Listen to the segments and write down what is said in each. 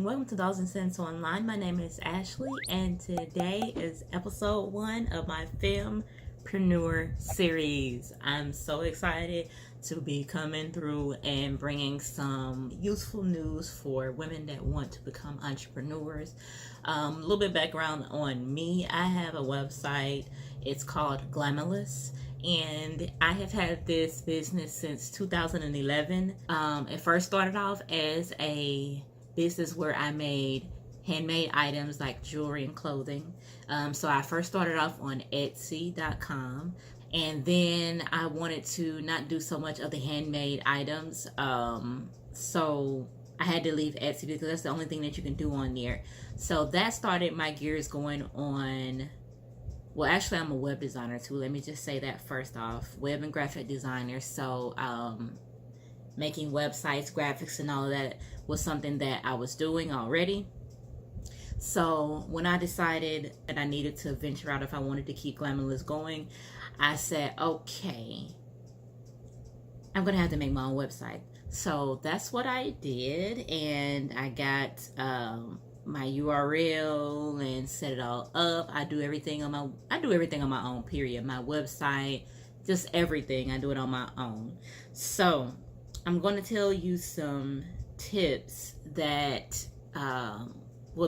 and welcome to Dollars and Cents Online. My name is Ashley, and today is episode 1 of my fempreneur series. I'm so excited to be coming through and bringing some useful news for women that want to become entrepreneurs. A little bit background on me. I have a website. It's called Glamorous. And I have had this business since 2011. It first started off as a business where I made handmade items like jewelry and clothing. So I first started off on Etsy.com. And then I wanted to not do so much of the handmade items. So I had to leave Etsy because that's the only thing that you can do on there. So that started my gears going on. Well, actually, I'm a web designer too. Let me just say that first off. Web and graphic designer. So making websites, graphics, and all of that was something that I was doing already. So when I decided that I needed to venture out if I wanted to keep Glamorous going, I said, okay, I'm going to have to make my own website. So that's what I did. And I got my URL and set it all up. I do everything on my own, period. My website, just everything. I do it on my own. So I'm going to tell you some tips that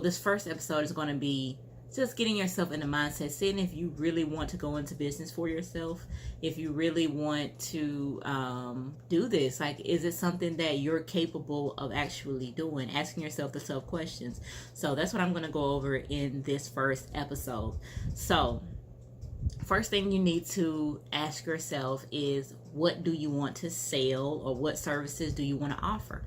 this first episode is going to be just getting yourself in the mindset, seeing if you really want to go into business for yourself, if you really want to do this. Like, is it something that you're capable of actually doing? Asking yourself the tough questions. So that's what I'm going to go over in this first episode. So first thing you need to ask yourself is, what do you want to sell, or what services do you want to offer?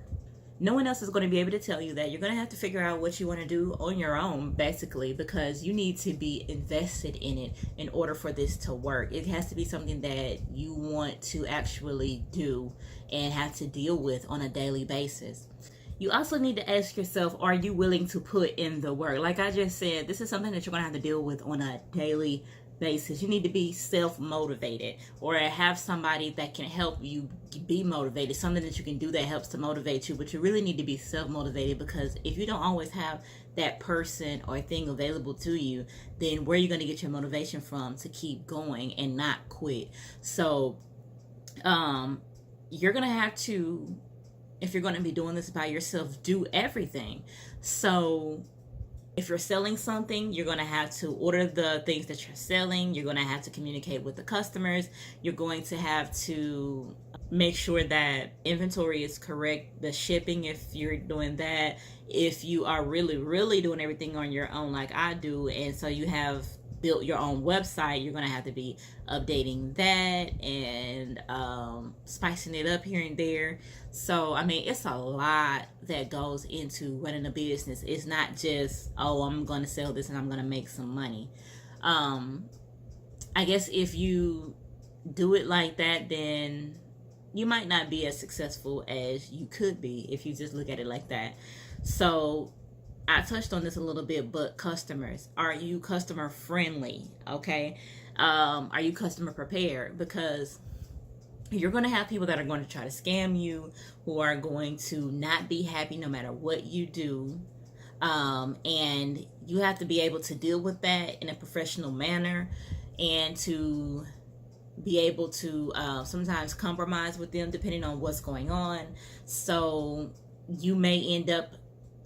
No one else is going to be able to tell you that. You're going to have to figure out what you want to do on your own, basically, because you need to be invested in it in order for this to work. It has to be something that you want to actually do and have to deal with on a daily basis. You also need to ask yourself, are you willing to put in the work? Like I just said, this is something that you're going to have to deal with on a daily basis. You need to be self-motivated, or have somebody that can help you be motivated, something that you can do that helps to motivate you. But you really need to be self-motivated, because if you don't always have that person or thing available to you, then where are you going to get your motivation from to keep going and not quit? So you're going to have to, if you're going to be doing this by yourself, do everything. So if you're selling something, you're going to have to order the things that you're selling. You're going to have to communicate with the customers. You're going to have to make sure that inventory is correct, the shipping, if you're doing that. If you are really doing everything on your own like I do, and so you have built your own website, you're going to have to be updating that and spicing it up here and there. So I mean, it's a lot that goes into running a business. It's not just, oh, I'm going to sell this and I'm going to make some money. I guess if you do it like that, then you might not be as successful as you could be if you just look at it like that. So I touched on this a little bit, but customers, are you customer friendly? Okay. Are you customer prepared? Because you're going to have people that are going to try to scam you, who are going to not be happy no matter what you do. And you have to be able to deal with that in a professional manner, and to be able to sometimes compromise with them depending on what's going on. So you may end up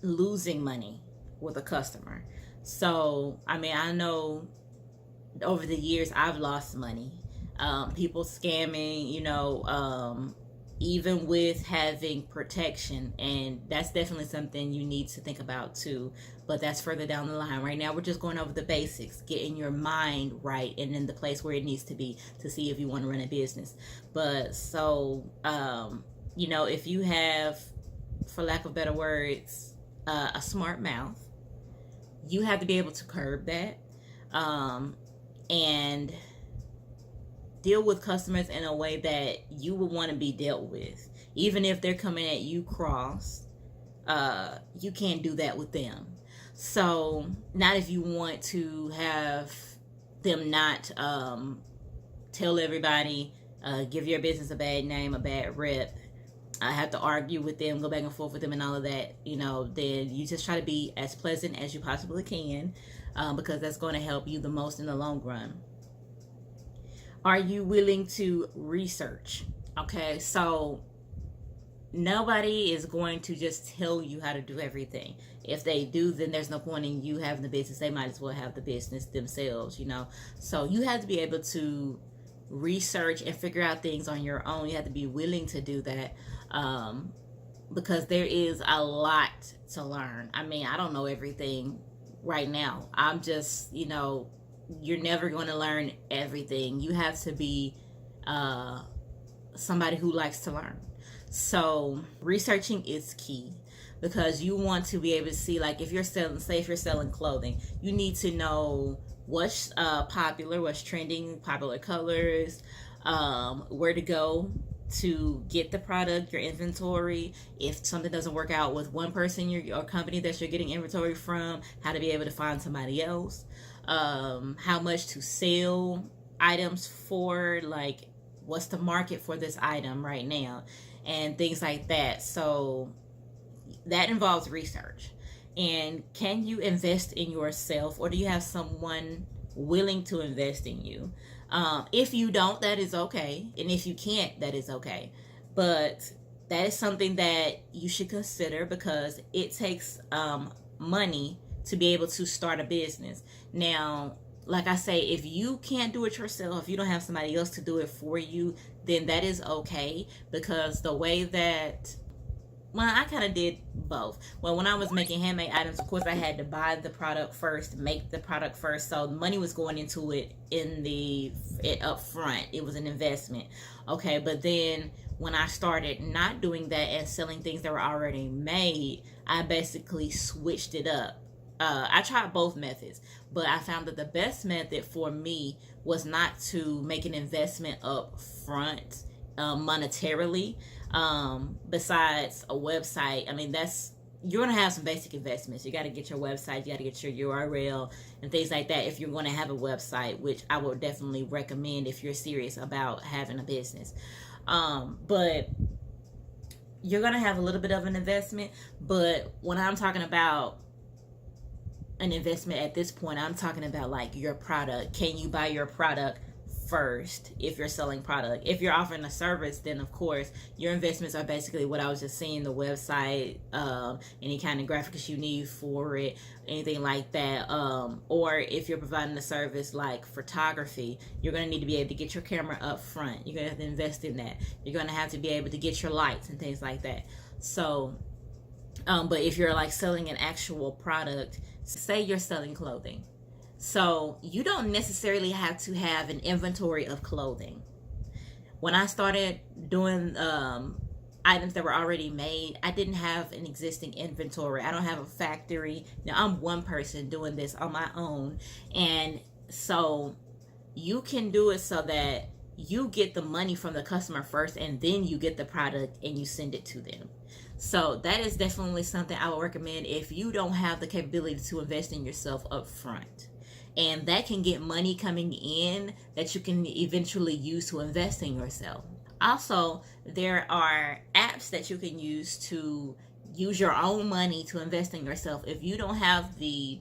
losing money with a customer. So I mean, I know over the years I've lost money. People scamming, even with having protection, and that's definitely something you need to think about too. But that's further down the line. Right now we're just going over the basics, getting your mind right and in the place where it needs to be to see if you want to run a business. But so if you have, for lack of better words, a smart mouth, you have to be able to curb that and deal with customers in a way that you would want to be dealt with. Even if they're coming at you cross, you can't do that with them. So not if you want to have them not tell everybody, give your business a bad name, a bad rep, I have to argue with them, go back and forth with them, and all of that, then you just try to be as pleasant as you possibly can, because that's going to help you the most in the long run. Are you willing to research? Okay, so nobody is going to just tell you how to do everything. If they do, then there's no point in you having the business. They might as well have the business themselves, So you have to be able to research and figure out things on your own. You have to be willing to do that, because there is a lot to learn. I mean, I don't know everything right now. I'm just, you're never going to learn everything. You have to be somebody who likes to learn. So researching is key, because you want to be able to see, like, if you're selling clothing, you need to know what's popular, what's trending, popular colors, where to go to get the product, your inventory. If something doesn't work out with one person or company that you're getting inventory from, how to be able to find somebody else, how much to sell items for, like what's the market for this item right now, and things like that. So that involves research. And can you invest in yourself, or do you have someone willing to invest in you? If you don't, that is okay. And if you can't, that is okay. But that is something that you should consider, because it takes money to be able to start a business. Now, like I say, if you can't do it yourself, if you don't have somebody else to do it for you, then that is okay. Because the way that, well, I kind of did both. Well, when I was making handmade items, of course, I had to buy the product first, make the product first. So money was going into it up front. It was an investment. Okay, but then when I started not doing that and selling things that were already made, I basically switched it up. I tried both methods, but I found that the best method for me was not to make an investment up front monetarily. Besides a website, I mean, you're going to have some basic investments. You got to get your website, you got to get your URL and things like that if you're going to have a website, which I would definitely recommend if you're serious about having a business. But you're going to have a little bit of an investment. But when I'm talking about an investment at this point, I'm talking about like your product. Can you buy your product first if you're selling product? If you're offering a service, then of course your investments are basically what I was just saying: the website, any kind of graphics you need for it, anything like that. Or if you're providing a service like photography, you're going to need to be able to get your camera up front. You're going to have to invest in that. You're going to have to be able to get your lights and things like that. So but if you're like selling an actual product, say you're selling clothing, so you don't necessarily have to have an inventory of clothing. When I started doing items that were already made, I didn't have an existing inventory. I don't have a factory. Now I'm one person doing this on my own. And so you can do it so that you get the money from the customer first, and then you get the product and you send it to them. So that is definitely something I would recommend if you don't have the capability to invest in yourself up front. And that can get money coming in that you can eventually use to invest in yourself. Also, there are apps that you can use to use your own money to invest in yourself. If you don't have the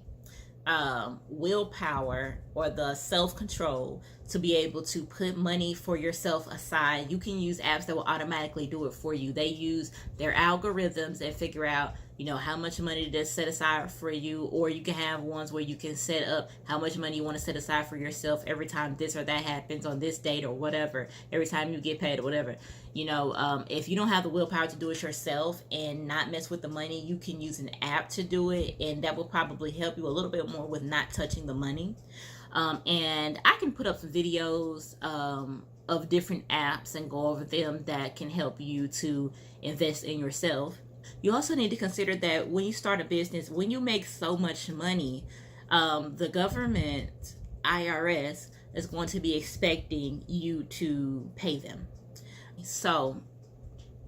willpower or the self-control to be able to put money for yourself aside, you can use apps that will automatically do it for you. They use their algorithms and figure out, how much money to set aside for you. Or you can have ones where you can set up how much money you want to set aside for yourself every time this or that happens on this date or whatever, every time you get paid or whatever. If you don't have the willpower to do it yourself and not mess with the money, you can use an app to do it, and that will probably help you a little bit more with not touching the money. And I can put up some videos of different apps and go over them that can help you to invest in yourself. You also need to consider that when you start a business, when you make so much money, the government, IRS, is going to be expecting you to pay them. So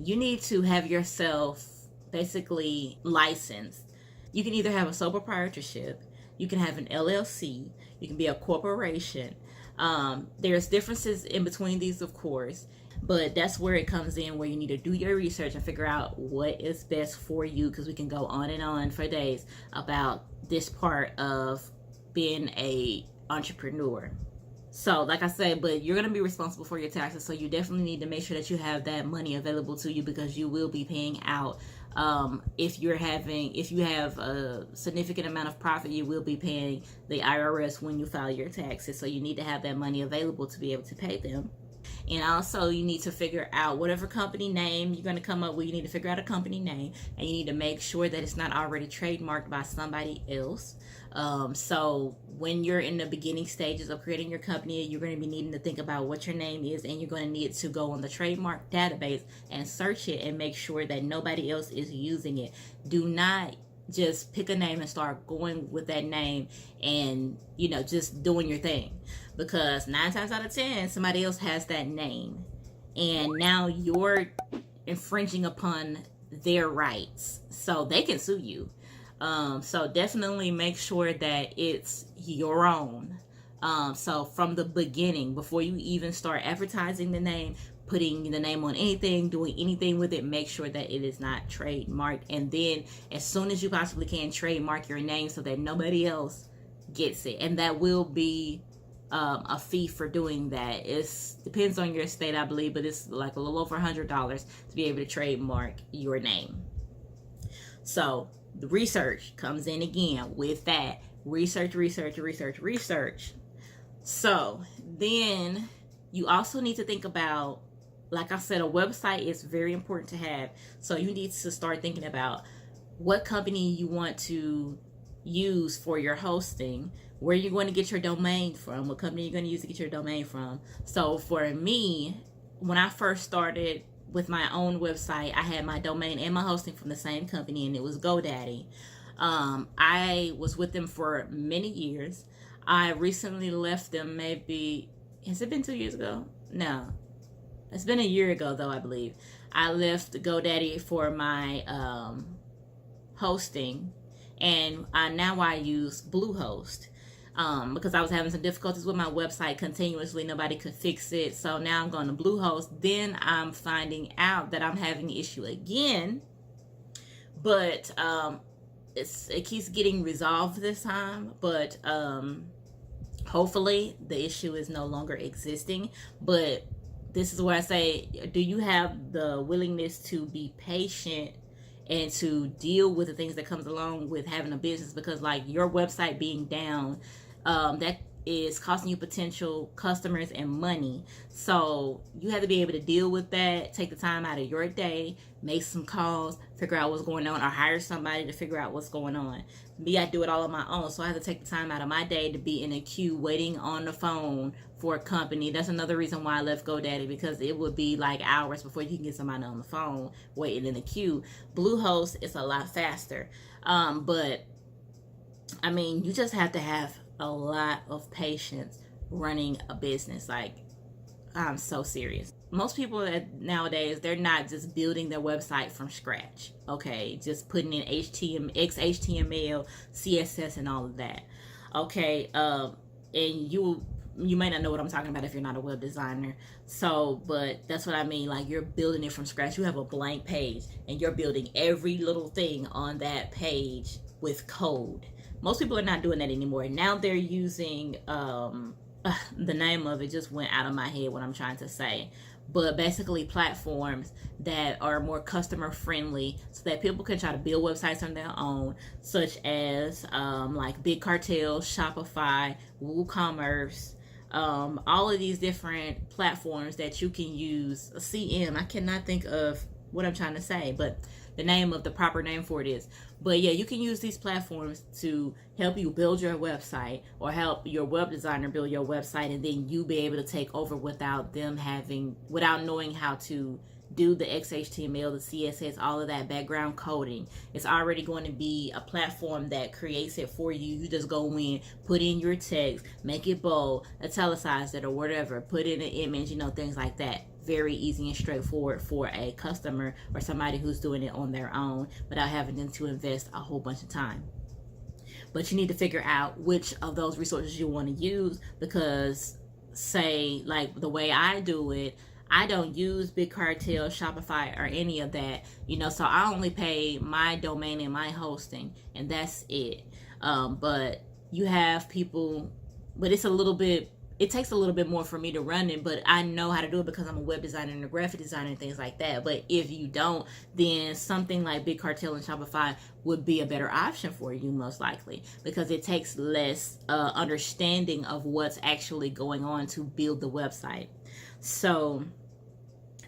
you need to have yourself basically licensed. You can either have a sole proprietorship, you can have an LLC, you can be a corporation. There's differences in between these, of course. But that's where it comes in, where you need to do your research and figure out what is best for you, because we can go on and on for days about this part of being a entrepreneur. So like I said, but you're going to be responsible for your taxes, so you definitely need to make sure that you have that money available to you, because you will be paying out. If you have a significant amount of profit, you will be paying the IRS when you file your taxes, so you need to have that money available to be able to pay them. And also, you need to figure out whatever company name you're going to come up with. You need to figure out a company name, and you need to make sure that it's not already trademarked by somebody else. So when you're in the beginning stages of creating your company, you're going to be needing to think about what your name is, and you're going to need to go on the trademark database and search it and make sure that nobody else is using it. Do not just pick a name and start going with that name and, just doing your thing, because 9 times out of 10 somebody else has that name, and now you're infringing upon their rights, so they can sue you. So definitely make sure that it's your own. So from the beginning, before you even start advertising the name, putting the name on anything, doing anything with it, make sure that it is not trademarked. And then as soon as you possibly can, trademark your name so that nobody else gets it. And that will be a fee for doing that. It depends on your state, I believe, but it's like a little over $100 to be able to trademark your name. So the research comes in again with that. Research. So then you also need to think about, like I said, a website is very important to have. So you need to start thinking about what company you want to use for your hosting, where you're going to get your domain from, what company you're going to use to get your domain from. So for me, when I first started with my own website, I had my domain and my hosting from the same company, and it was GoDaddy. I was with them for many years. I recently left them, maybe, has it been 2 years ago? No. It's been a year ago, though, I believe. I left GoDaddy for my hosting, and now I use Bluehost because I was having some difficulties with my website continuously. Nobody could fix it, so now I'm going to Bluehost. Then I'm finding out that I'm having an issue again, but it keeps getting resolved this time. But hopefully the issue is no longer existing. But this is where I say, do you have the willingness to be patient and to deal with the things that comes along with having a business? Because like your website being down, that is costing you potential customers and money. So you have to be able to deal with that. Take the time out of your day, make some calls, figure out what's going on, or hire somebody to figure out what's going on. Me, I do it all on my own, so I have to take the time out of my day to be in a queue waiting on the phone for a company. That's another reason why I left GoDaddy, because it would be like hours before you can get somebody on the phone waiting in the queue. Bluehost is a lot faster, but I mean, you just have to have a lot of patience running a business. Like, I'm so serious. Most people nowadays, they're not just building their website from scratch. Okay, just putting in XHTML, CSS, and all of that. Okay, and you may not know what I'm talking about if you're not a web designer. So, but that's what I mean. Like, you're building it from scratch. You have a blank page, and you're building every little thing on that page with code. Most people are not doing that anymore. Now they're using, the name of it just went out of my head what I'm trying to say. But basically platforms that are more customer friendly so that people can try to build websites on their own, such as like Big Cartel, Shopify, WooCommerce, all of these different platforms that you can use. CM, I cannot think of what I'm trying to say, but the name of the proper name for it is. But yeah, you can use these platforms to help you build your website or help your web designer build your website, and then you be able to take over without knowing how to do the XHTML, the CSS, all of that background coding. It's already going to be a platform that creates it for you. You just go in, put in your text, make it bold, italicize it or whatever, put in an image, things like that. Very easy and straightforward for a customer or somebody who's doing it on their own without having them to invest a whole bunch of time. But you need to figure out which of those resources you want to use, because say like the way I do it, I don't use Big Cartel, Shopify, or any of that, so I only pay my domain and my hosting, and that's it. But you have people, but it takes a little bit more for me to run it, but I know how to do it because I'm a web designer and a graphic designer and things like that. But if you don't, then something like Big Cartel and Shopify would be a better option for you, most likely, because it takes less understanding of what's actually going on to build the website. So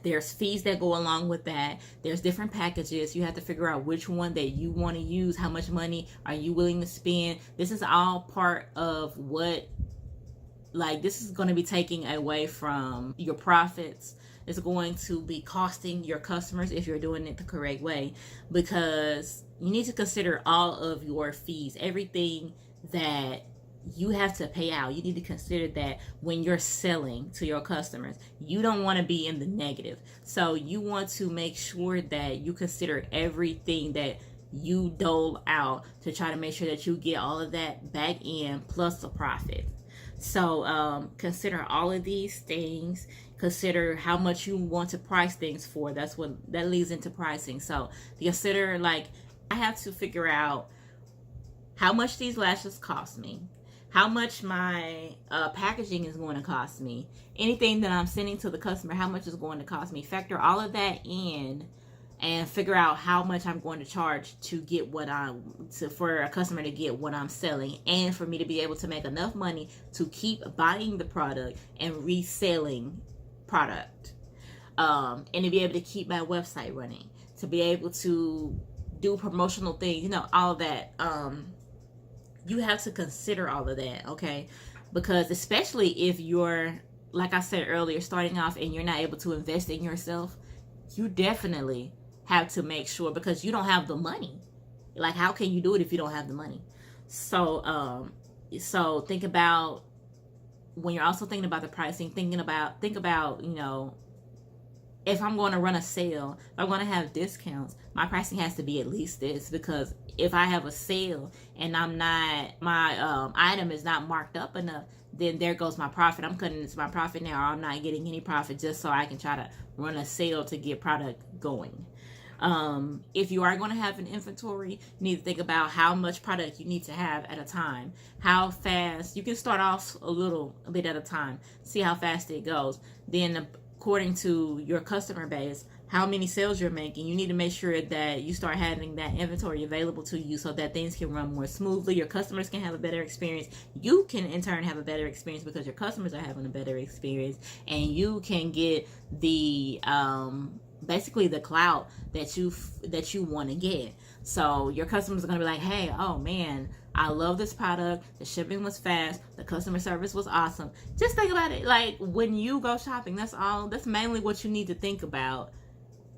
there's fees that go along with that. There's different packages. You have to figure out which one that you want to use. How much money are you willing to spend? This is all part of this is going to be taking away from your profits. It's going to be costing your customers if you're doing it the correct way, because you need to consider all of your fees, everything that you have to pay out. You need to consider that when you're selling to your customers. You don't want to be in the negative. So you want to make sure that you consider everything that you dole out to try to make sure that you get all of that back in plus a profit. So consider all of these things. Consider how much you want to price things for. That leads into pricing. So consider, I have to figure out how much these lashes cost me, how much my packaging is going to cost me, anything that I'm sending to the customer, how much is going to cost me. Factor all of that in and figure out how much I'm going to charge to get for a customer to get what I'm selling, and for me to be able to make enough money to keep buying the product and reselling product, and to be able to keep my website running, to be able to do promotional things, all of that. You have to consider all of that, okay? Because especially if you're, like I said earlier, starting off and you're not able to invest in yourself, you definitely have to make sure, because you don't have the money. How can you do it if you don't have the money? So think about, when you're also thinking about the pricing, think about, if I'm going to run a sale, if I'm going to have discounts, my pricing has to be at least this, because if I have a sale and my item is not marked up enough, then there goes my profit. I'm cutting into my profit now, or I'm not getting any profit just so I can try to run a sale to get product going. If you are going to have an inventory, you need to think about how much product you need to have at a time. How fast, you can start off a bit at a time, see how fast it goes. Then according to your customer base, how many sales you're making, you need to make sure that you start having that inventory available to you so that things can run more smoothly. Your customers can have a better experience. You can in turn have a better experience because your customers are having a better experience, and you can get the basically the clout that you want to get. So your customers are going to be like, hey, oh man, I love this product. The shipping was fast. The customer service was awesome. Just think about it. When you go shopping, that's mainly what you need to think about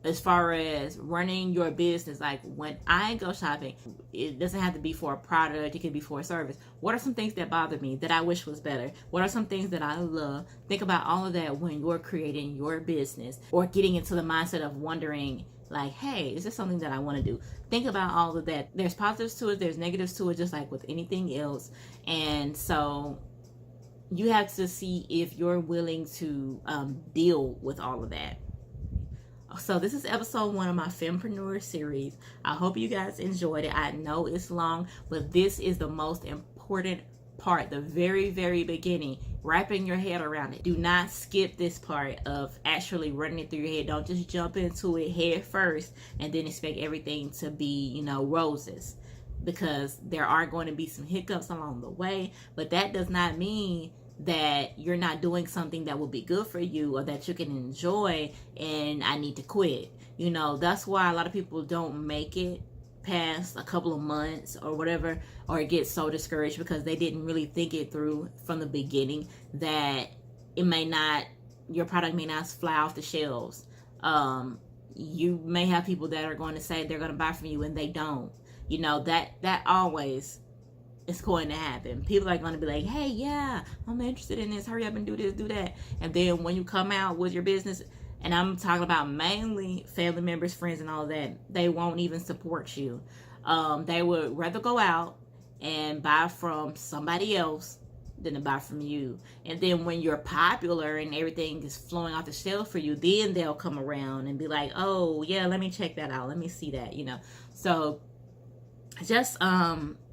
as far as running your business. When I go shopping, it doesn't have to be for a product. It could be for a service. What are some things that bother me that I wish was better? What are some things that I love? Think about all of that when you're creating your business, or getting into the mindset of wondering, hey, is this something that I want to do? Think about all of that. There's positives to it, there's negatives to it, just like with anything else. And so you have to see if you're willing to deal with all of that. So this is episode 1 of my fempreneur series. I hope you guys enjoyed it. I know it's long, but this is the most important part, the very, very beginning, wrapping your head around it. Do not skip this part of actually running it through your head. Don't just jump into it head first and then expect everything to be, roses, because there are going to be some hiccups along the way, but that does not mean that you're not doing something that will be good for you or that you can enjoy and I need to quit. That's why a lot of people don't make it past a couple of months or whatever, or get so discouraged because they didn't really think it through from the beginning, that your product may not fly off the shelves. You may have people that are going to say they're going to buy from you and they don't. That always is going to happen. People are going to be like, hey, yeah, I'm interested in this. Hurry up and do this, do that. And then when you come out with your business, and I'm talking about mainly family members, friends, and all of that, they won't even support you. They would rather go out and buy from somebody else than to buy from you. And then when you're popular and everything is flowing off the shelf for you, then they'll come around and be like, oh yeah, let me check that out, let me see that, so just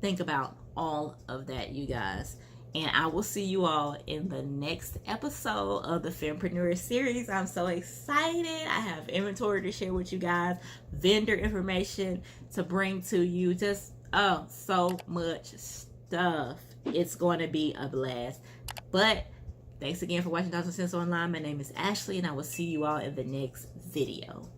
think about all of that, you guys. And I will see you all in the next episode of the fempreneur series. I'm so excited. I have inventory to share with you guys, vendor information to bring to you, just so much stuff. It's going to be a blast. But thanks again for watching Dollars and Cents Online. My name is Ashley, and I will see you all in the next video.